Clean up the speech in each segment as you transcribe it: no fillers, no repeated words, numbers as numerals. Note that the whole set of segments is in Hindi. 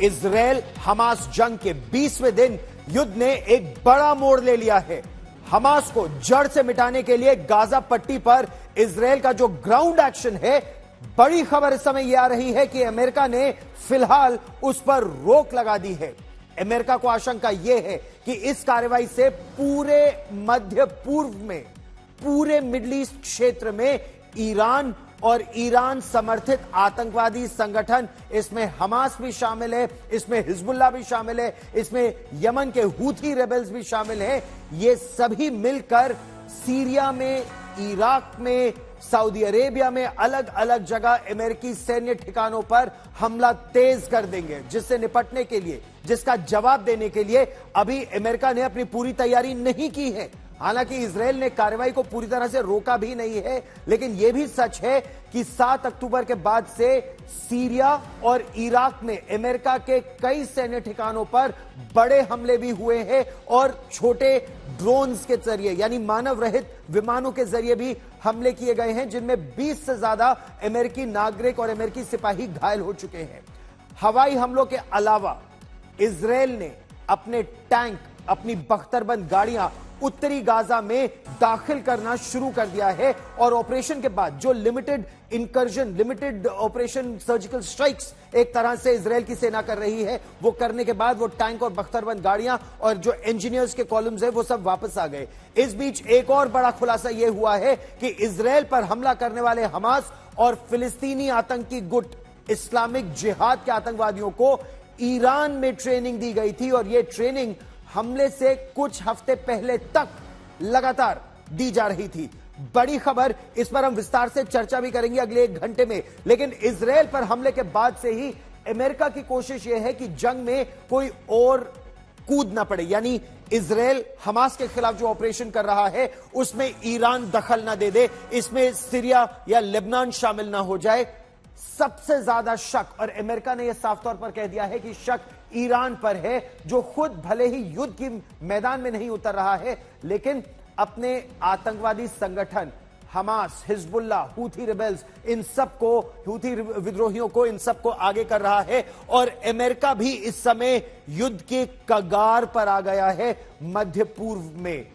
इजराइल हमास जंग के 20वें दिन युद्ध ने एक बड़ा मोड़ ले लिया है। हमास को जड़ से मिटाने के लिए गाजा पट्टी पर इजराइल का जो ग्राउंड एक्शन है, बड़ी खबर इस समय यह आ रही है कि अमेरिका ने फिलहाल उस पर रोक लगा दी है। अमेरिका को आशंका यह है कि इस कार्रवाई से पूरे मध्य पूर्व में, पूरे मिडिल ईस्ट क्षेत्र में ईरान और ईरान समर्थित आतंकवादी संगठन, इसमें हमास भी शामिल है, इसमें हिजबुल्लाह भी शामिल है, इसमें यमन के हूथी रेबल्स भी शामिल हैं, ये सभी मिलकर सीरिया में, इराक में, सऊदी अरेबिया में अलग अलग जगह अमेरिकी सैन्य ठिकानों पर हमला तेज कर देंगे, जिससे निपटने के लिए, जिसका जवाब देने के लिए अभी अमेरिका ने अपनी पूरी तैयारी नहीं की है। हालांकि इजराइल ने कार्रवाई को पूरी तरह से रोका भी नहीं है, लेकिन यह भी सच है कि 7 अक्टूबर के बाद से सीरिया और इराक में अमेरिका के कई सैन्य ठिकानों पर बड़े हमले भी हुए हैं और छोटे ड्रोन्स के जरिए, यानी मानव रहित विमानों के जरिए भी हमले किए गए हैं, जिनमें 20 से ज्यादा अमेरिकी नागरिक और अमेरिकी सिपाही घायल हो चुके हैं। हवाई हमलों के अलावा इजराइल ने अपने टैंक, अपनी बख्तरबंद गाड़ियां उत्तरी गाजा में दाखिल करना शुरू कर दिया है और ऑपरेशन के बाद जो limited incursion, limited operation surgical strikes एक तरह से इजराइल की सेना कर रही है, वो करने के बाद वो टैंक और बख्तरबंद गाड़ियां और जो इंजीनियर्स के कॉलम्स है वो सब वापस आ गए। इस बीच एक और बड़ा खुलासा यह हुआ है कि इजराइल पर हमला करने वाले हमास और फिलिस्तीनी आतंकी गुट इस्लामिक जिहाद के आतंकवादियों को ईरान में ट्रेनिंग दी गई थी और यह ट्रेनिंग हमले से कुछ हफ्ते पहले तक लगातार दी जा रही थी। बड़ी खबर, इस पर हम विस्तार से चर्चा भी करेंगे अगले 1 घंटे में। लेकिन इजराइल पर हमले के बाद से ही अमेरिका की कोशिश यह है कि जंग में कोई और कूद ना पड़े, यानी इजराइल हमास के खिलाफ जो ऑपरेशन कर रहा है उसमें ईरान दखल ना दे दे, इसमें सीरिया या लेबनान शामिल ना हो जाए। सबसे ज्यादा शक, और अमेरिका ने यह साफ तौर पर कह दिया है कि शक ईरान पर है, जो खुद भले ही युद्ध के मैदान में नहीं उतर रहा है, लेकिन अपने आतंकवादी संगठन हमास, हिजबुल्लाह, हूथी रिबेल्स, इन सबको, हूथी विद्रोहियों को, इन सबको आगे कर रहा है। और अमेरिका भी इस समय युद्ध के कगार पर आ गया है मध्य पूर्व में।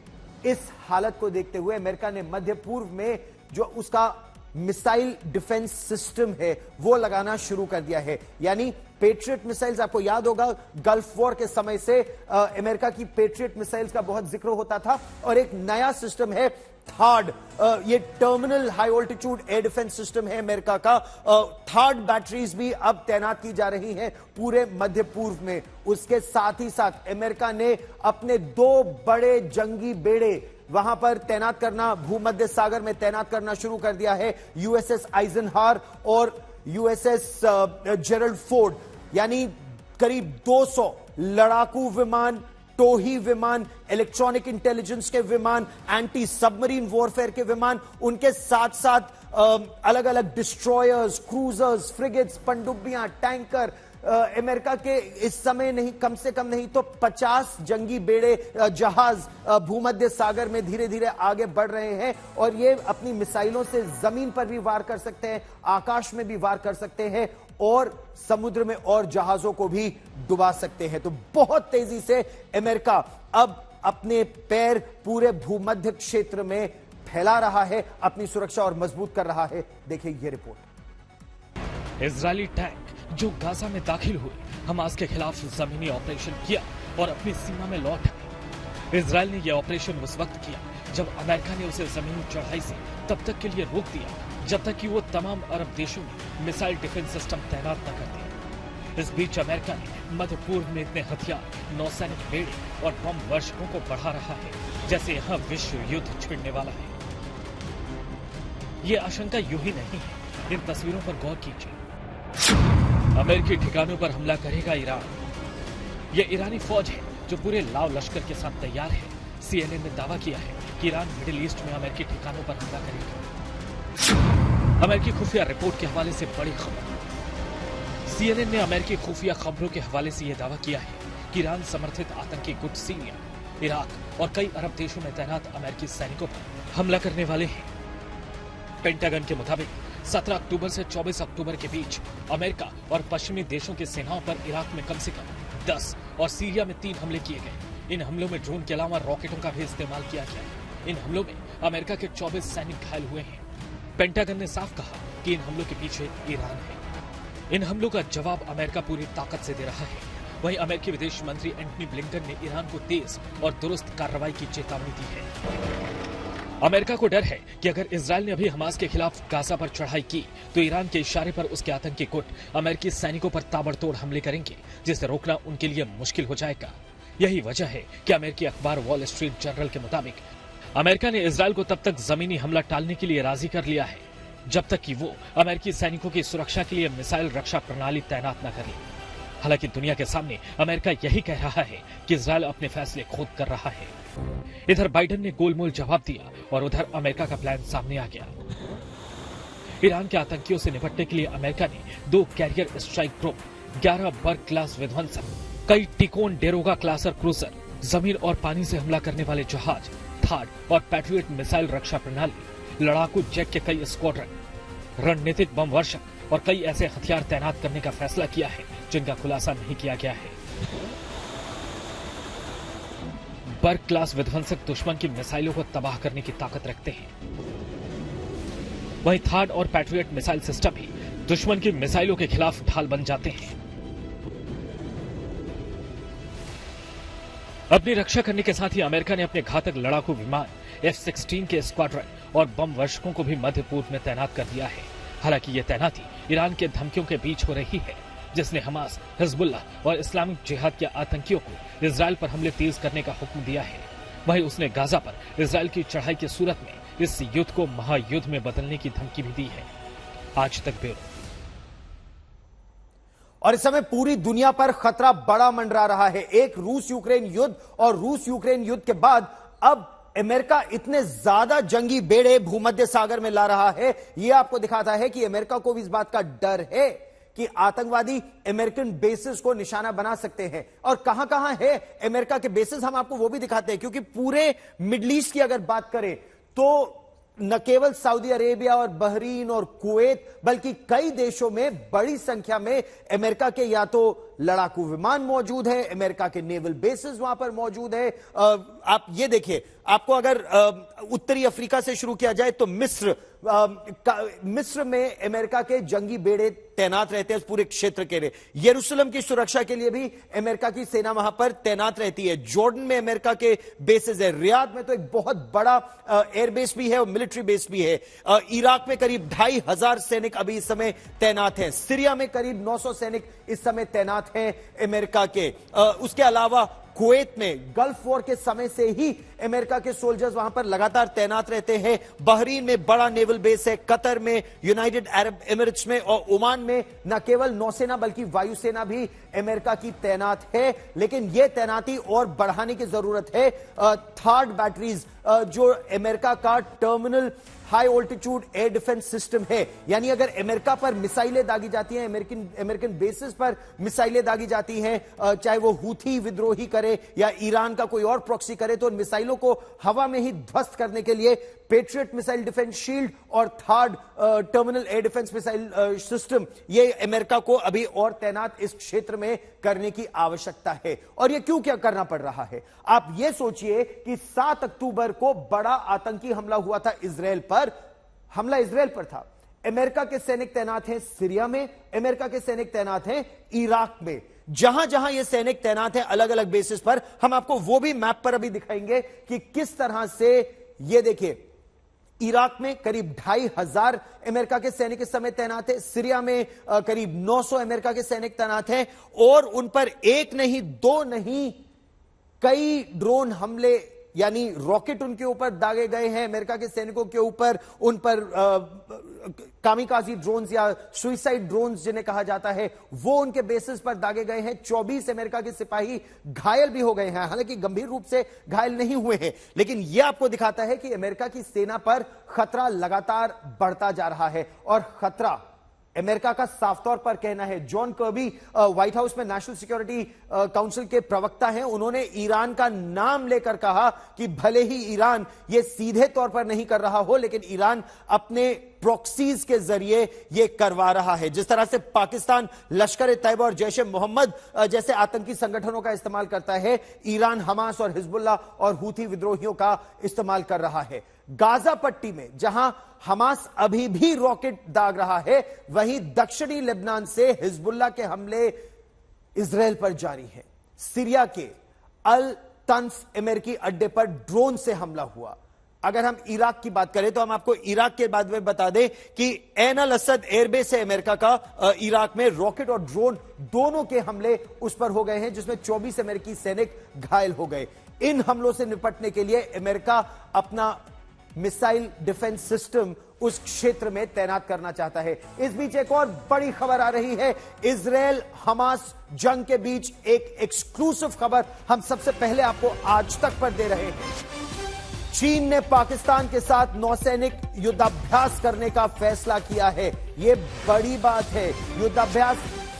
इस हालत को देखते हुए अमेरिका ने मध्य पूर्व में जो उसका मिसाइल डिफेंस सिस्टम है वो लगाना शुरू कर दिया है, यानी पेट्रियट मिसाइल्स। आपको याद होगा गल्फ वॉर के समय से अमेरिका की पेट्रियट मिसाइल्स का बहुत जिक्र होता था, और एक नया सिस्टम है थार्ड, ये terminal high altitude air defence system है अमेरिका का। थार्ड बैटरीज भी अब तैनात की जा रही हैं पूरे मध्य पूर्व में। उसके साथ ही साथ अमेरिका ने अपने 2 बड़े जंगी बेड़े वहां पर तैनात करना, भूमध्य सागर में तैनात करना शुरू कर दिया है, यूएसएस आइजनहावर और यूएसएस जेरल्ड फोर्ड, यानी करीब 200 लड़ाकू विमान, टोही विमान, इलेक्ट्रॉनिक इंटेलिजेंस के विमान, एंटी सबमरीन वॉरफेयर के विमान, उनके साथ साथ अलग अलग डिस्ट्रॉयर्स, क्रूजर्स, फ्रिगेट्स, पनडुब्बियां, टैंकर। अमेरिका के इस समय नहीं, कम से कम नहीं तो 50 जंगी बेड़े, जहाज भूमध्य सागर में धीरे धीरे आगे बढ़ रहे हैं, और ये अपनी मिसाइलों से जमीन पर भी वार कर सकते हैं, आकाश में भी वार कर सकते हैं, और समुद्र में और जहाजों को भी डुबा सकते हैं। तो बहुत तेजी से अमेरिका अब अपने पैर पूरे भूमध्य क्षेत्र में फैला रहा है, अपनी सुरक्षा और मजबूत कर रहा है। देखिए ये रिपोर्ट। इजरायली टैंक जो गाजा में दाखिल हुए, हमास के खिलाफ जमीनी ऑपरेशन किया और अपनी सीमा में लौट आए। इजराइल ने यह ऑपरेशन उस वक्त किया जब अमेरिका ने उसे जमीनी चढ़ाई से तब तक के लिए रोक दिया जब तक कि वो तमाम अरब देशों में मिसाइल डिफेंस सिस्टम तैनात न कर दे। इस बीच अमेरिका ने मध्य पूर्व में इतने हथियार, नौसैनिक बेड़े और बम वर्षकों को बढ़ा रहा है जैसे यहाँ विश्व युद्ध छिड़ने वाला है। ये आशंका यूं ही नहीं है, इन तस्वीरों पर गौर कीजिए। अमेरिकी ठिकानों पर हमला करेगा ईरान। यह ईरानी फौज है जो पूरे लाव लश्कर के साथ तैयार है। सीएनएन ने दावा किया है कि ईरान मिडिल ईस्ट में अमेरिकी ठिकानों पर हमला करेगा। अमेरिकी खुफिया रिपोर्ट के हवाले से बड़ी खबर। सीएनएन ने अमेरिकी खुफिया खबरों के हवाले से यह दावा किया है कि ईरान समर्थित आतंकी गुट सीरिया, इराक और कई अरब देशों में तैनात अमेरिकी सैनिकों पर हमला करने वाले हैं। पेंटागन के मुताबिक 17 अक्टूबर से 24 अक्टूबर के बीच अमेरिका और पश्चिमी देशों की सेनाओं पर इराक में कम से कम 10 और सीरिया में 3 हमले किए गए। इन हमलों में ड्रोन के अलावा रॉकेटों का भी इस्तेमाल किया गया। इन हमलों में अमेरिका के 24 सैनिक घायल हुए हैं। पेंटागन ने साफ कहा कि इन हमलों के पीछे ईरान है। इन हमलों का जवाब अमेरिका पूरी ताकत से दे रहा है। वहीं अमेरिकी विदेश मंत्री एंटनी ब्लिंकन ने ईरान को तेज और दुरुस्त कार्रवाई की चेतावनी दी है। अमेरिका को डर है कि अगर इजरायल ने अभी हमास के खिलाफ गाजा पर चढ़ाई की तो ईरान के इशारे पर उसके आतंकी गुट अमेरिकी सैनिकों पर ताबड़तोड़ हमले करेंगे, जिसे रोकना उनके लिए मुश्किल हो जाएगा। यही वजह है कि अमेरिकी अखबार वॉल स्ट्रीट जर्नल के मुताबिक अमेरिका ने इजरायल को तब तक जमीनी हमला टालने के लिए राजी कर लिया है जब तक कि वो अमेरिकी सैनिकों की सुरक्षा के लिए मिसाइल रक्षा प्रणाली तैनात न कर ले। हालांकि दुनिया के सामने अमेरिका यही कह रहा है कि इजरायल अपने फैसले खुद कर रहा है। इधर बाइडेन ने गोलमोल जवाब दिया और उधर अमेरिका का प्लान सामने आ गया। ईरान के आतंकियों से निपटने के लिए अमेरिका ने 2 कैरियर स्ट्राइक ग्रुप, 11 बर्ग क्लास विध्वंसक, कई टिकोन डेरोगा क्लासर क्रूजर, जमीन और पानी से हमला करने वाले जहाज, थाड और पैट्रियट मिसाइल रक्षा प्रणाली, लड़ाकू जेट के कई स्क्वाड्रन, रणनीतिक बम वर्षक और कई ऐसे हथियार तैनात करने का फैसला किया है जिनका खुलासा नहीं किया गया है। बर्ग क्लास विध्वंसक दुश्मन की मिसाइलों को तबाह करने की ताकत रखते हैं। वहीं थाड और पैट्रियट मिसाइल सिस्टम भी दुश्मन की मिसाइलों के खिलाफ ढाल बन जाते हैं। अपनी रक्षा करने के साथ ही अमेरिका ने अपने घातक लड़ाकू विमान F-16 के स्क्वाड्रन और बम वर्षकों को भी मध्य पूर्व में तैनात कर दिया है। हालांकि ये तैनाती ईरान के धमकियों के बीच हो रही है, जिसने हमास, हिजबुल्लाह और इस्लामिक जिहाद के आतंकियों को इजरायल पर हमले तेज करने का हुक्म दिया है। वहीं उसने गाजा पर इजरायल की चढ़ाई की सूरत में इस युद्ध को महायुद्ध में बदलने की धमकी भी दी है। आज तक ब्यूरो। और इस समय पूरी दुनिया पर खतरा बड़ा मंडरा रहा है। एक रूस यूक्रेन युद्ध और रूस यूक्रेन युद्ध के बाद अब अमेरिका इतने ज्यादा जंगी बेड़े भूमध्य सागर में ला रहा है। यह आपको दिखाता है कि अमेरिका को भी इस बात का डर है कि आतंकवादी अमेरिकन बेसिस को निशाना बना सकते हैं। और कहां कहां है अमेरिका के बेसिस, हम आपको वो भी दिखाते हैं, क्योंकि पूरे मिडिल ईस्ट की अगर बात करें तो न केवल सऊदी अरेबिया और बहरीन और कुवैत बल्कि कई देशों में बड़ी संख्या में अमेरिका के या तो लड़ाकू विमान मौजूद है, अमेरिका के नेवल बेसिस वहां पर मौजूद है। आप ये देखिए, आपको अगर उत्तरी अफ्रीका से शुरू किया जाए तो मिस्र में अमेरिका के जंगी बेड़े तैनात रहते हैं पूरे क्षेत्र के लिए। यरूशलेम की सुरक्षा के लिए भी अमेरिका की सेना वहां पर तैनात रहती है। जॉर्डन में अमेरिका के बेसिस है। रियाद में तो एक बहुत बड़ा एयरबेस भी है और मिलिट्री बेस भी है। इराक में करीब 2500 सैनिक अभी इस समय तैनात हैं। सीरिया में करीब 900 सैनिक इस समय तैनात हैं अमेरिका के। उसके अलावा कुवैत में गल्फ वॉर के समय से ही अमेरिका के सोल्जर्स वहां पर लगातार तैनात रहते हैं। बहरीन में बड़ा नेवल बेस है। कतर में, यूनाइटेड अरब एमिरेट्स में और ओमान में न केवल नौसेना बल्कि वायुसेना भी अमेरिका की तैनात है। लेकिन यह तैनाती और बढ़ाने की जरूरत है। थार्ड बैटरीज जो अमेरिका का terminal high altitude air defence system है, यानी अगर अमेरिका पर मिसाइलें दागी जाती हैं, अमेरिकन बेसिस पर मिसाइलें दागी जाती हैं, चाहे वो हूथी विद्रोही करे या ईरान का कोई और प्रॉक्सी करे, तो मिसाइलों को हवा में ही ध्वस्त करने के लिए पेट्रियट मिसाइल डिफेंस शील्ड और third terminal air defence missile system, ये अमेरिका को अभी और तैनात इस क्षेत्र में करने की आवश्यकता है। और ये क्यों क्या करना पड़ रहा है? आप ये सोचिए कि 7 अक्टूबर को बड़ा आतंकी हमला हुआ था इजरायल पर। हमला इजरायल पर था। अमेरिका के सैनिक तैनात हैं सीरिया में, अमेरिका के सैनिक तैनात हैं इराक में। जहां जहां ये सैनिक तैनात हैं अलग अलग बेसिस पर, हम आपको वो भी मैप पर अभी दिखाएंगे कि किस तरह से, ये देखिए, इराक में करीब 2500 अमेरिका के सैनिक इस समय तैनात हैं। सीरिया में करीब 900 अमेरिका के सैनिक तैनात हैं और उन पर एक नहीं, दो नहीं, कई ड्रोन हमले यानी रॉकेट उनके ऊपर दागे गए हैं, अमेरिका के सैनिकों के ऊपर। उन पर कामिकाजी ड्रोन्स या सुइसाइड ड्रोन्स जिन्हें कहा जाता है, वो उनके बेसिस पर दागे गए हैं। 24 अमेरिका के सिपाही घायल भी हो गए हैं, हालांकि गंभीर रूप से घायल नहीं हुए हैं। लेकिन यह आपको दिखाता है कि अमेरिका की सेना पर खतरा लगातार बढ़ता जा रहा है। और खतरा अमेरिका का साफ तौर पर कहना है। जॉन कर्बी व्हाइट हाउस में नेशनल सिक्योरिटी काउंसिल के प्रवक्ता हैं, उन्होंने ईरान का नाम लेकर कहा कि भले ही ईरान ये सीधे तौर पर नहीं कर रहा हो, लेकिन ईरान अपने प्रॉक्सीज के जरिए यह करवा रहा है। जिस तरह से पाकिस्तान लश्कर ए तैयबा और जैश ए मोहम्मद जैसे आतंकी संगठनों का इस्तेमाल करता है, ईरान हमास और हिजबुल्लाह और हूथी विद्रोहियों का इस्तेमाल कर रहा है। गाजा पट्टी में जहां हमास अभी भी रॉकेट दाग रहा है, वहीं दक्षिणी लेबनान से हिजबुल्लाह के हमले इजराइल पर जारी है। सीरिया के अल तन्फ अमेरिकी अड्डे पर ड्रोन से हमला हुआ। अगर हम इराक की बात करें तो हम आपको इराक के बाद में बता दें कि ऐन अल असद एयरबेस है अमेरिका का, इराक में रॉकेट और ड्रोन दोनों के हमले उस पर हो गए हैं, जिसमें 24 अमेरिकी सैनिक घायल हो गए। इन हमलों से निपटने के लिए अमेरिका अपना मिसाइल डिफेंस सिस्टम उस क्षेत्र में तैनात करना चाहता है। इस बीच एक और बड़ी खबर आ रही है। इजराइल हमास जंग के बीच एक एक्सक्लूसिव खबर हम सबसे पहले आपको आज तक पर दे रहे हैं। चीन ने पाकिस्तान के साथ नौसैनिक युद्धाभ्यास करने का फैसला किया है। यह बड़ी बात है। युद्धाभ्यास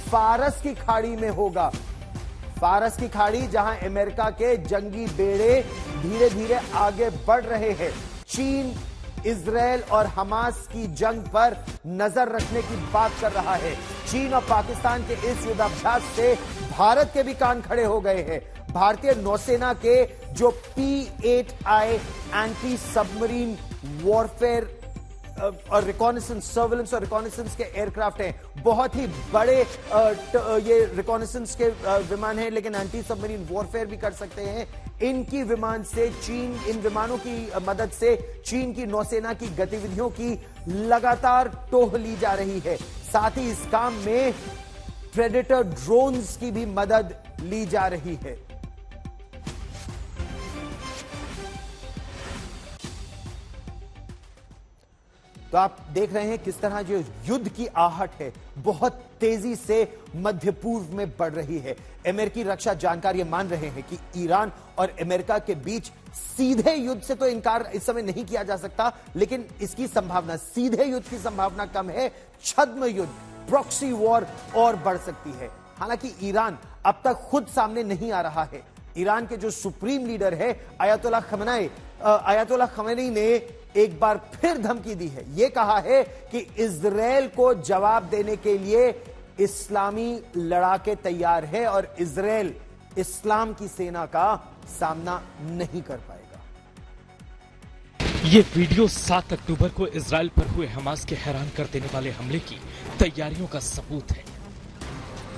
फारस की खाड़ी में होगा। फारस की खाड़ी जहां अमेरिका के जंगी बेड़े धीरे धीरे आगे बढ़ रहे हैं। चीन इजराइल और हमास की जंग पर नजर रखने की बात कर रहा है। चीन और पाकिस्तान के इस युद्धाभ्यास से भारत के भी कान खड़े हो गए हैं। भारतीय नौसेना के जो P-8I एंटी सबमरीन वॉरफेयर और रिकॉनेसेंस सर्वेलेंस और रिकॉनेसेंस के एयरक्राफ्ट हैं, बहुत ही बड़े ये रिकॉनेसेंस के विमान हैं, लेकिन एंटी सबमरीन वॉरफेयर भी कर सकते हैं। इनकी विमान से चीन, इन विमानों की मदद से चीन की नौसेना की गतिविधियों की लगातार टोह ली जा रही है। साथ ही इस काम में प्रेडेटर ड्रोन्स की भी मदद ली जा रही है। तो आप देख रहे हैं किस तरह जो युद्ध की आहट है बहुत तेजी से मध्य पूर्व में बढ़ रही है। अमेरिकी रक्षा जानकार ये मान रहे हैं कि ईरान और अमेरिका के बीच सीधे युद्ध से तो इनकार इस समय नहीं किया जा सकता, लेकिन इसकी संभावना, सीधे युद्ध की संभावना कम है। छद्म युद्ध, प्रॉक्सी वॉर और बढ़ सकती है। हालांकि ईरान अब तक खुद सामने नहीं आ रहा है। ईरान के जो सुप्रीम लीडर है अयतुल्लाह खमेनी ने एक बार फिर धमकी दी है। यह कहा है कि इजराइल को जवाब देने के लिए इस्लामी लड़ाके तैयार है और इजराइल इस्लाम की सेना का सामना नहीं कर पाएगा। ये वीडियो 7 अक्टूबर को इजराइल पर हुए हमास के हैरान कर देने वाले हमले की तैयारियों का सबूत है।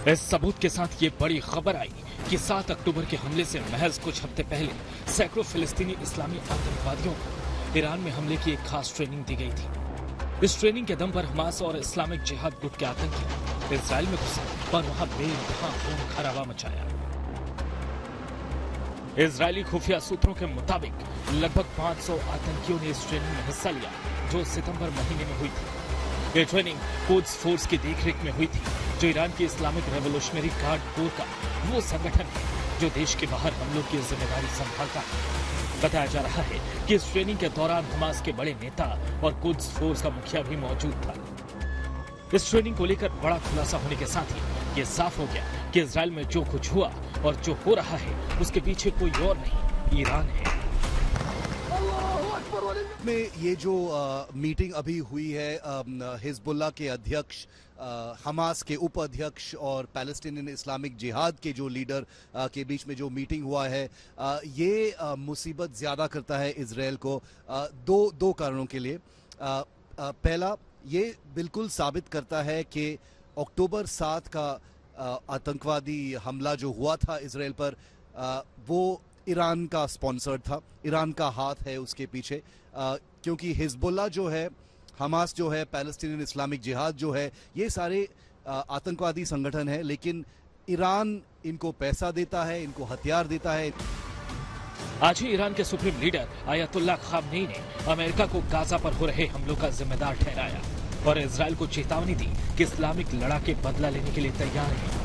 इस सबूत के साथ ये बड़ी खबर आई कि 7 अक्टूबर के हमले से महज कुछ हफ्ते पहले सैकड़ों फिलिस्तीनी इस्लामी आतंकवादियों को ईरान में हमले की एक खास ट्रेनिंग दी गई थी। इस ट्रेनिंग के दम पर हमास और इस्लामिक जिहाद गुट के आतंकी इजराइल में घुसे और वहां बेइंतहा खून खराबा मचाया। इजरायली खुफिया सूत्रों के मुताबिक लगभग 500 आतंकियों ने इस ट्रेनिंग में हिस्सा लिया, जो सितंबर महीने में हुई थी। ये ट्रेनिंग कुद्स फोर्स की देखरेख में हुई थी, जो ईरान की इस्लामिक रेवोल्यूशनरी गार्ड कोर का वो संगठन है जो देश के बाहर हमलों की जिम्मेदारी संभालता है। बताया जा रहा है कि इस ट्रेनिंग के दौरान हमास के बड़े नेता और कुद्स फोर्स का मुखिया भी मौजूद था। इस ट्रेनिंग को लेकर बड़ा खुलासा होने के साथ ही ये साफ हो गया कि इजराइल में जो कुछ हुआ और जो हो रहा है उसके पीछे कोई और नहीं, ईरान है। में ये जो मीटिंग अभी हुई है हिजबुल्लाह के अध्यक्ष, हमास के उपाध्यक्ष और पैलेस्टीनियन इस्लामिक जिहाद के जो लीडर के बीच में जो मीटिंग हुआ है, ये मुसीबत ज़्यादा करता है इजराइल को दो कारणों के लिए। पहला, ये बिल्कुल साबित करता है कि अक्टूबर 7 का आतंकवादी हमला जो हुआ था इजराइल पर, वो ईरान का स्पॉन्सर्ड था, ईरान का हाथ है उसके पीछे। क्योंकि हिजबुल्लाह जो है, हमास जो है, पैलेस्टीनियन इस्लामिक जिहाद जो है, ये सारे आतंकवादी संगठन है, लेकिन ईरान इनको पैसा देता है, इनको हथियार देता है। आज ही ईरान के सुप्रीम लीडर अयतुल्लाह खामनेई ने अमेरिका को गाजा पर हो रहे हमलों का जिम्मेदार ठहराया और इजराइल को चेतावनी दी कि इस्लामिक लड़ाके बदला लेने के लिए तैयार हैं।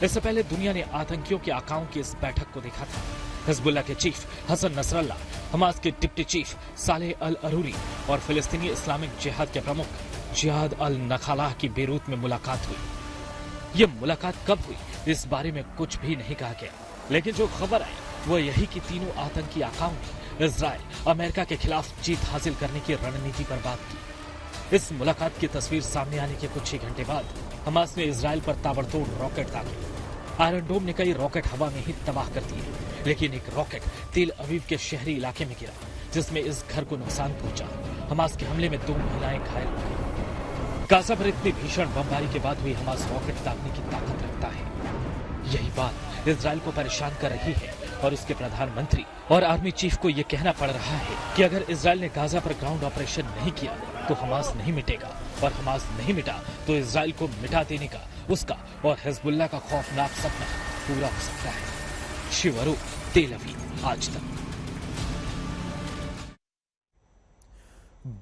इससे पहले दुनिया ने आतंकियों के आकाओं की इस बैठक को देखा था। हिजबुल्लाह के चीफ हसन नसरल्लाह, हमास के डिप्टी चीफ सालेह अल अरूरी और फिलिस्तीनी इस्लामिक जिहाद के प्रमुख जिहाद अल नखालाह की बेरूत में मुलाकात हुई। ये मुलाकात कब हुई इस बारे में कुछ भी नहीं कहा गया, लेकिन जो खबर आई वो यही कि तीनों आतंकी आकाओं ने इजराइल अमेरिका के खिलाफ जीत हासिल करने की रणनीति पर बात की। इस मुलाकात की तस्वीर सामने आने के कुछ ही घंटे बाद हमास ने इजराइल पर ताबड़तोड़ रॉकेट दागे। आयरन डोम ने कई रॉकेट हवा में ही तबाह कर दिए, लेकिन एक रॉकेट तेल अवीव के शहरी इलाके में गिरा, जिसमें इस घर को नुकसान पहुंचा। हमास के हमले में 2 महिलाएं घायल हो गई। गाजा पर इतनी भीषण बमबारी के बाद भी हमास रॉकेट दागने की ताकत रखता है। यही बात इजराइल को परेशान कर रही है और उसके प्रधानमंत्री और आर्मी चीफ को यह कहना पड़ रहा है कि अगर इजराइल ने गाजा पर ग्राउंड ऑपरेशन नहीं किया तो हमास नहीं मिटेगा, और हमास नहीं मिटा तो इजराइल को मिटा देने का उसका और हिजबुल्लाह का खौफनाक सपना पूरा हो सकता है। शिव अरूप, तेल अवीव, आज तक।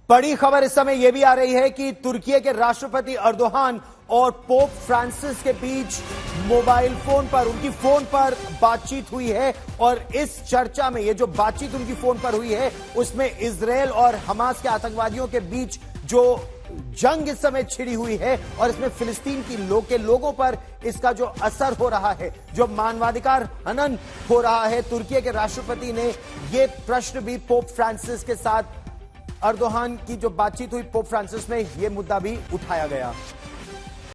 बड़ी खबर इस समय यह भी आ रही है कि तुर्की के राष्ट्रपति अर्दोहान और पोप फ्रांसिस के बीच मोबाइल फोन पर, उनकी फोन पर बातचीत हुई है, और इस चर्चा में, ये जो बातचीत उनकी फोन पर हुई है, उसमें इजरायल और हमास के आतंकवादियों के बीच जो जंग इस समय छिड़ी हुई है, और इसमें फिलिस्तीन के लोगों पर इसका जो असर हो रहा है, जो मानवाधिकार हनन हो रहा है, तुर्की के राष्ट्रपति ने यह प्रश्न भी पोप फ्रांसिस के साथ, अर्दोहान की जो बातचीत हुई पोप फ्रांसिस में, यह मुद्दा भी उठाया गया।